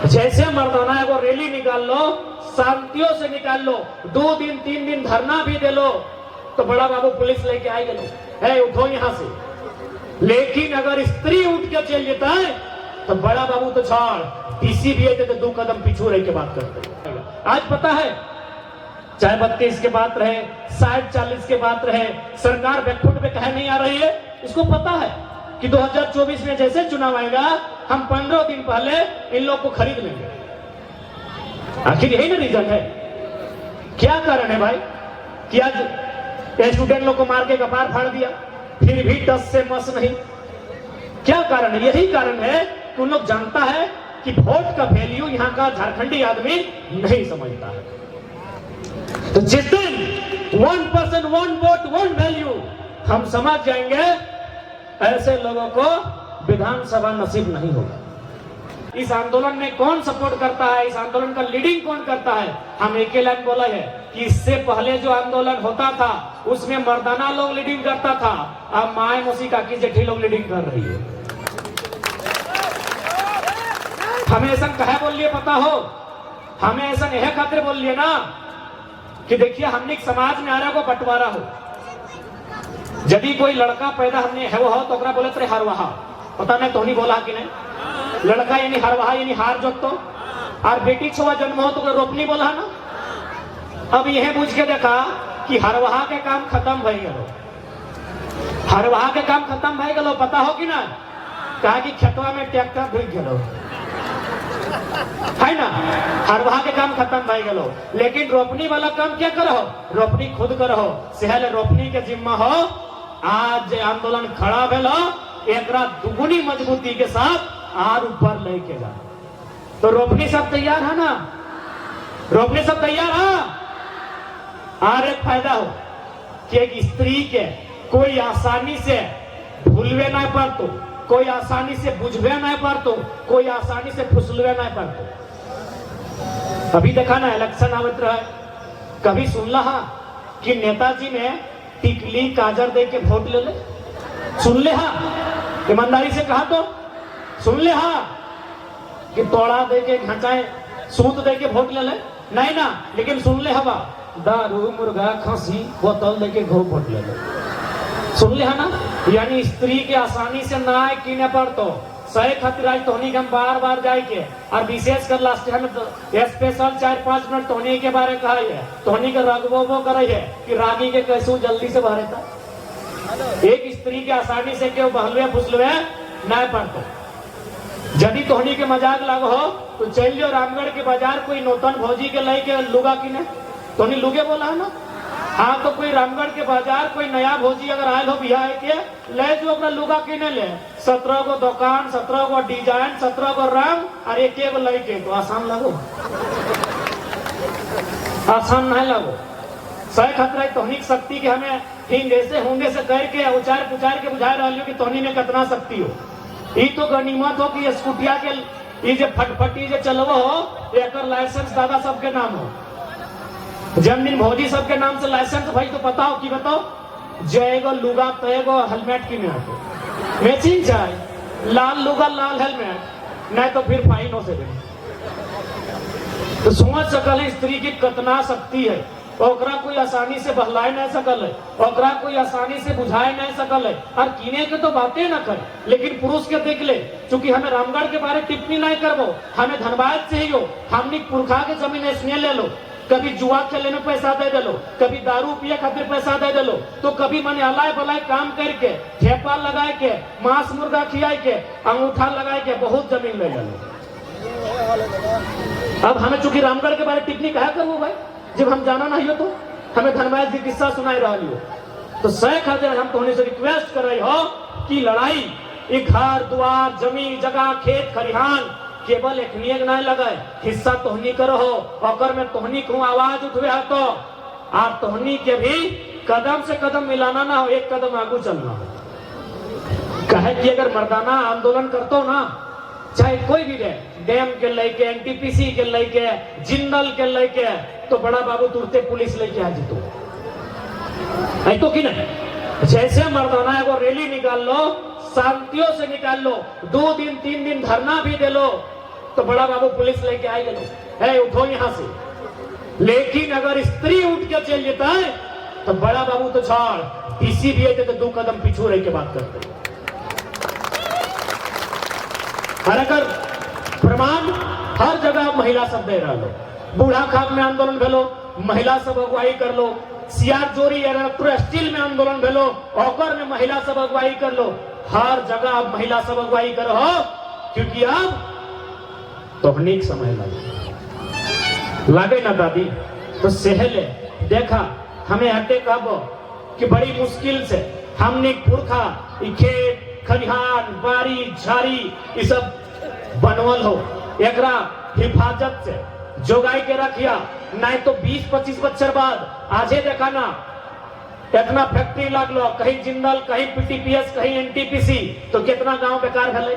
जैसे मर्दाना है वो रैली निकाल लो, शांतियों से निकाल लो, 2 दिन 3 दिन धरना भी दे लो, तो बड़ा बाबू पुलिस लेके आएगा, लो है उठो यहां से। लेकिन अगर स्त्री उठ के चल जाता है तो बड़ा बाबू तो छोड़, डीसी भी आते तो 2 कदम पीछू रह के बात करते। आज पता है, चाहे 32 के बात रहे, 60-40 के बात रहे, सरकार बैकफुट पे कहे नहीं आ रही है। इसको पता है कि 2024 में जैसे चुनाव आएगा, हम 15 दिन पहले इन लोग को खरीद लेंगे। आखिर यही ना रीजन है। क्या कारण है भाई कि आज स्टूडेंट लोग को मार के कपार फाड़ दिया, फिर भी टस से मस नहीं? क्या कारण है? यही कारण है कि उन लोग जानता है कि वोट का वैल्यू यहाँ का झारखंडी आदमी नहीं समझता है। तो जिस दिन 1% 1 वोट 1 वैल्यू हम समझ जाएंगे, ऐसे लोगों को विधानसभा नसीब नहीं होगा। इस आंदोलन में कौन सपोर्ट करता है, इस आंदोलन का लीडिंग कौन करता है? हम एक ही लाइन बोला है कि इससे पहले जो आंदोलन होता था उसमें मर्दाना लोग लीडिंग करता था, अब माए मौसी काकी जेठी लोग लीडिंग कर रही है। हमें ऐसा कहे बोलिए पता हो, हमें ऐसा यह खातिर बोलिए ना कि देखिए हमने समाज में आ रहा को बंटवारा हो। यदि कोई लड़का पैदा हमने है वो हो तो बोले तेरे हरवाहा, पता नहीं तो नहीं बोला कि नहीं, लड़का यानी हरवाहा यानी हार जोत तो, और बेटी छुआ जन्म हो तो रोपनी बोला ना। अब यह बुझ के देखा कि हरवाहा के काम खत्म भई गलो, हरवाहा के काम खत्म भई गलो, पता हो कि ना? कहा कि खेतवा में ट्रैक्टर घुस गलो है ना, हरवाहा के काम खत्म भई गलो। लेकिन रोपनी वाला काम क्या करो? रोपनी खुद करो, सेहल रोपनी के जिम्मा हो। आज आंदोलन खड़ा भेलो, एकरा दुगुनी मजबूती के साथ आर ऊपर लेके जा। तो रोपनी सब तैयार है ना? रोपनी सब तैयार है। और एक फायदा हो कि एक स्त्री के कोई आसानी से भूलवे ना पड़तो, कोई आसानी से बुझवे ना पड़तो, कोई आसानी से फुसलवे ना पड़तो। अभी देखा ना इलेक्शन आवत रहा है, कभी सुन रहा कि नेताजी ने टिकली काजर दे के वोट ले ले? सुन ले हा? ईमानदारी से कहा तो सुन ले हा कि तोड़ा दे के घचाए सूत दे के वोट ले ले? नहीं ना, लेकिन सुन ले हवा दारू मुर्गा खांसी बोतल दे के वोट ले ले। सुन ले है ना? यानी स्त्री के आसानी से ना कीने पड़तो, सही खातिर आज तोहनी के हम बार बार जाए के, और विशेष कर लास्ट टाइम स्पेशल 4-5 मिनट तोहनी के बारे कहा है, तोहनी के रगबो करे है कि रागी के कैसू जल्दी से भरे था। एक स्त्री के आसानी से क्यों बहलवे फुसलवे ना पड़तो। यदि तोहनी के मजाक लागो हो तो चल जाओ रामगढ़ के बाजार, कोई नौतन भौजी के लाई के लुगा किने, तोहनी लुगे बोला है ना? हाँ, तो कोई रामगढ़ के बाजार कोई नया भौजी अगर आयल हो बिहार के, ले जो अपना लुगा किने ले, 17 गो दुकान, 17 गो डिजाइन, 17 गो रंग, और एक एक लड़के, तो आसान लगो? आसान नहीं लगो। सही खतरा तोहनी की शक्ति के हमें हिंगे से होंगे से करके उचार पुचार के बुझा रहा हो कि तोहनी में कितना शक्ति हो। ये तो गनीमत हो कि स्कूटिया के ये जो फटफटी जो चलवो हो, एक लाइसेंस दादा सबके नाम हो, जन्मदिन भौजी सबके नाम से लाइसेंस भाई। तो बताओ कि बताओ, जयगो लुगा तयगो हेलमेट की में मैचिंग चाहे, लाल लुगा लाल हेलमेट, नहीं तो फिर फाइन हो सके। तो समझ सकल है स्त्री की कितना शक्ति है, ओकरा कोई आसानी से बहलाए नहीं सकल है, ओकरा कोई आसानी से बुझाए नहीं सकल है। और कीने के तो बातें ना करे, लेकिन पुरुष के देख ले, चूंकि हमें रामगढ़ के बारे टिप्पणी नहीं करबो, हमें धनबाद से ही हो, हमने पुरखा के जमीन इसने ले लो, कभी जुआ खेलने में पैसा दे दे लो, कभी दारू पिए खातिर पैसा दे दे लो, तो कभी मन अलाय बलाय काम करके ठेपा लगाए के, मांस मुर्गा खियाए के, अंगूठा लगाए के बहुत जमीन ले लो। अब हमें चूंकि रामगढ़ के बारे टिप्पणी कहा करो भाई, जब हम जाना नहीं हो तो हमें धनबाद की किस्सा सुनाई रहा हो। तो सही खातिर हम तोहने से रिक्वेस्ट कर रही हो कि लड़ाई एक घर द्वार जमीन जगह खेत खरिहान केवल एक नियग नहीं लगाए, हिस्सा तोहनी करो हो, और में तोहनी को आवाज उठवे है तो आप तोहनी के भी कदम से कदम मिलाना ना हो, एक कदम आगू चलना हो। कहे कि अगर मर्दाना आंदोलन करतो ना, चाहे कोई भी रहे, डैम के लेके, एनटीपीसी के लेके, जिंदल के लेके, तो बड़ा बाबू तुरते पुलिस लेके आ जीतो है तो कि नहीं? जैसे मर्दाना है वो रैली निकाल लो, शांतियों से निकाल लो, 2 दिन 3 दिन धरना भी दे लो, तो बड़ा बाबू पुलिस लेके आई गलो, है उठो यहां से। लेकिन अगर स्त्री उठ के चल जाता है तो बड़ा बाबू तो छोड़, डीसी भी है तो 2 कदम पीछू रह के बात करते। और अगर प्रमाण हर जगह महिला सब दे रहा लो, बूढ़ा खाक में आंदोलन भेलो, महिला सब अगुवाई कर लो, सियार जोरी इलेक्ट्रो स्टील में आंदोलन भेलो, ओकर में महिला सब अगुवाई कर लो, हर जगह अब महिला सब अगुवाई करो, क्योंकि अब तकनीक समय लगे ना दादी तो सहले देखा हमें हटे कब कि बड़ी मुश्किल से हमने पुरखा खेत खलिहान बारी झाड़ी ये सब बनवल हो, एकरा हिफाजत से जोगाई के रखिया, नहीं तो 20-25 बच्चर बाद आजे देखा ना इतना फैक्ट्री लागलो, कहीं जिंदल, कहीं पीटीपीएस, कहीं एनटीपीसी, तो कितना गांव बेकार भेले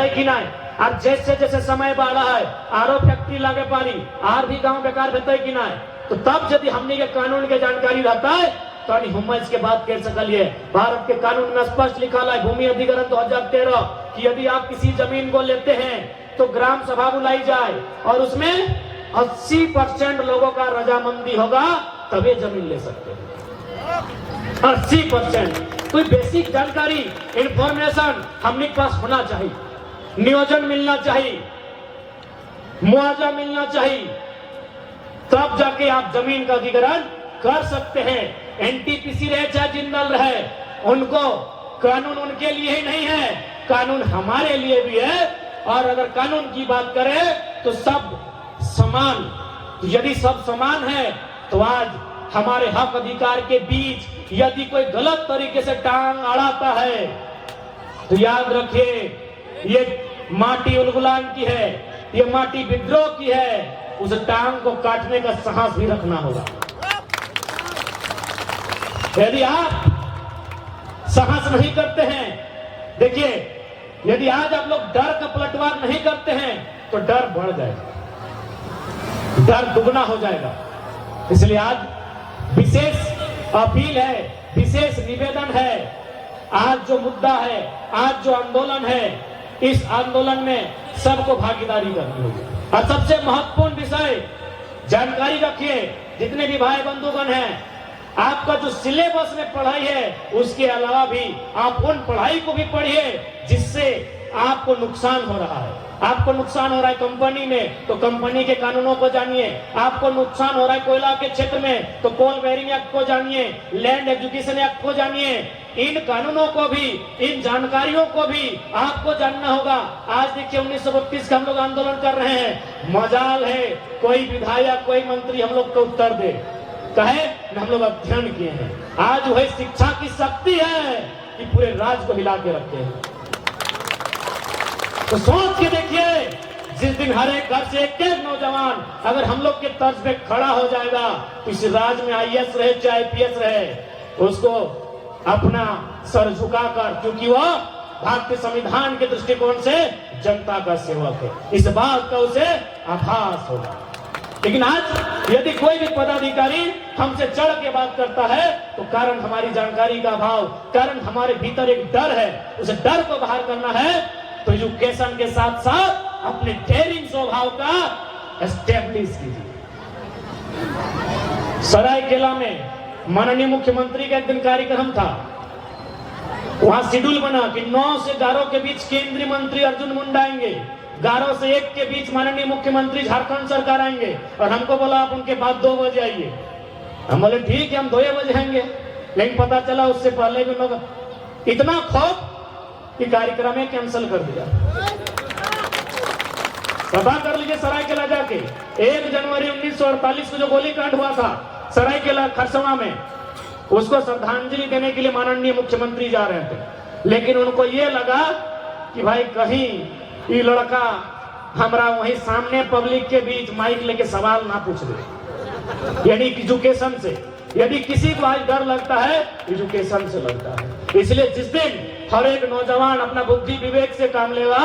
कि नहीं। और जैसे जैसे समय बढ़ रहा है आरो फैक्ट्री लागे पानी, आर भी गांव बेकार भेते कि नहीं। तो तब यदि हमने के कानून के जानकारी रहता है तो हम इसके बात कह सकलिए। भारत के कानून में स्पष्ट लिखा है, भूमि अधिग्रहण 2013, कि यदि आप किसी जमीन को लेते हैं तो ग्राम सभा बुलाई जाए और उसमें 80% लोगों का रजामंदी होगा तभी जमीन ले सकते हैं। 80% कोई बेसिक जानकारी इंफॉर्मेशन हमने पास होना चाहिए, नियोजन मिलना चाहिए, मुआवजा मिलना चाहिए, तब जाके आप जमीन का अधिग्रहण कर सकते हैं। एनटीपीसी रहे चाहे जिंदल रहे, उनको कानून उनके लिए ही नहीं है, कानून हमारे लिए भी है। और अगर कानून की बात करें तो सब समान, यदि सब समान है तो आज हमारे हक अधिकार के बीच यदि कोई गलत तरीके से टांग अड़ाता है तो याद रखिए ये माटी उलगुलान की है, ये माटी विद्रोह की है, उस टांग को काटने का साहस भी रखना होगा। यदि आप साहस नहीं करते हैं, देखिए यदि आज आप लोग डर का पलटवार नहीं करते हैं तो डर बढ़ जाएगा, डर दुगना हो जाएगा। इसलिए आज विशेष अपील है, विशेष निवेदन है, आज जो मुद्दा है, आज जो आंदोलन है, इस आंदोलन में सबको भागीदारी करनी होगी। और सबसे महत्वपूर्ण विषय जानकारी रखिए, जितने भी भाई बंधुगण हैं, आपका जो सिलेबस में पढ़ाई है उसके अलावा भी आप उन पढ़ाई को भी पढ़िए जिससे आपको नुकसान हो रहा है। आपको नुकसान हो रहा है कंपनी में तो कंपनी के कानूनों को जानिए, आपको नुकसान हो रहा है कोयला के क्षेत्र में तो कोल बेरिंग एक्ट को जानिए, लैंड एजुकेशन एक्ट को जानिए। इन कानूनों को भी, इन जानकारियों को भी आपको जानना होगा। आज देखिए 1932 का हम लोग आंदोलन कर रहे हैं, मजाल है कोई विधायक कोई मंत्री हम लोग को उत्तर दे, कहे हम लोग अध्ययन किए हैं। आज वही शिक्षा की शक्ति है कि पूरे राज्य को हिला के रखते हैं। तो सोच के देखिए, जिस दिन हर एक घर से एक नौजवान अगर हम लोग के तर्ज पे खड़ा हो जाएगा तो इस राज्य में आईएएस रहे चाहे आईपीएस रहे, उसको अपना सर झुकाकर, क्योंकि वह भारतीय संविधान के दृष्टिकोण से जनता का सेवक है, इस बात का उसे आभास होगा। लेकिन आज यदि कोई भी पदाधिकारी हमसे चढ़ के बात करता है तो कारण हमारी जानकारी का अभाव, कारण हमारे भीतर एक डर है, उस डर को बाहर करना है तो एजुकेशन के साथ साथ अपने डेयरिंग स्वभाव का एस्टेब्लिश कीजिए। सरायकेला में माननीय मुख्यमंत्री का एक दिन कार्यक्रम था, वहां शेड्यूल बना कि 9 से 11 के बीच केंद्रीय मंत्री अर्जुन मुंडा आएंगे, 11 से 1 के बीच माननीय मुख्यमंत्री झारखंड सरकार आएंगे, और हमको बोला आप उनके बाद 2 बजे आइए। हम बोले ठीक है हम 2 बजे आएंगे, लेकिन पता चला उससे पहले भी लोग इतना खौफ कि कार्यक्रम में कैंसिल कर दिया। पता कर लीजिए सरायकेला जाके 1 जनवरी 1948 को जो गोलीकांड हुआ था सरायकेला खरसवा में, उसको श्रद्धांजलि देने के लिए माननीय मुख्यमंत्री जा रहे थे, लेकिन उनको ये लगा कि भाई कहीं ये लड़का हमारा वहीं सामने पब्लिक के बीच माइक लेके सवाल ना पूछ दे। यानी एजुकेशन से, यदि किसी को आज डर लगता है एजुकेशन से लगता है। इसलिए जिस दिन हर एक नौजवान अपना बुद्धि विवेक से काम लेगा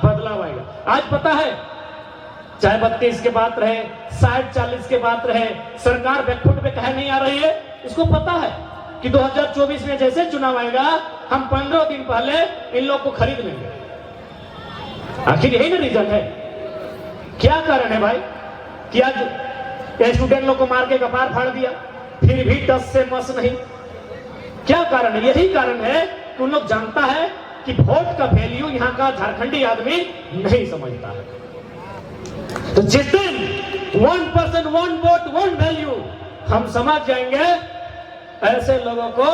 बदलाव आएगा। आज पता है चाहे 32 के बात रहे, 60-40 के बात रहे, सरकार बैकफुट पे कहे नहीं आ रही है। इसको पता है कि 2024 में जैसे चुनाव आएगा हम 15 दिन पहले इन लोग को खरीद लेंगे। आखिर यही ना रीजन है। क्या कारण है भाई कि आज स्टूडेंट लोग को मार के कपार फाड़ दिया, फिर भी टस से मस नहीं? क्या कारण है? यही कारण है कि उन लोग जानता है कि वोट का वैल्यू यहाँ का झारखंडी आदमी नहीं समझता है। तो जिस दिन 1% 1 वोट 1 वैल्यू हम समझ जाएंगे, ऐसे लोगों को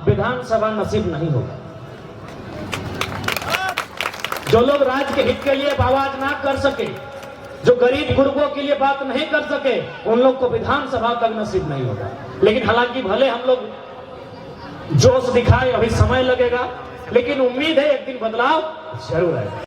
विधानसभा नसीब नहीं होगा। जो लोग राज्य के हित के लिए आवाज ना कर सके, जो गरीब गुरबों के लिए बात नहीं कर सके, उन लोग को विधानसभा तक नसीब नहीं होगा। लेकिन हालांकि भले हम लोग जोश दिखाए, अभी समय लगेगा, लेकिन उम्मीद है एक दिन बदलाव जरूर आएगा।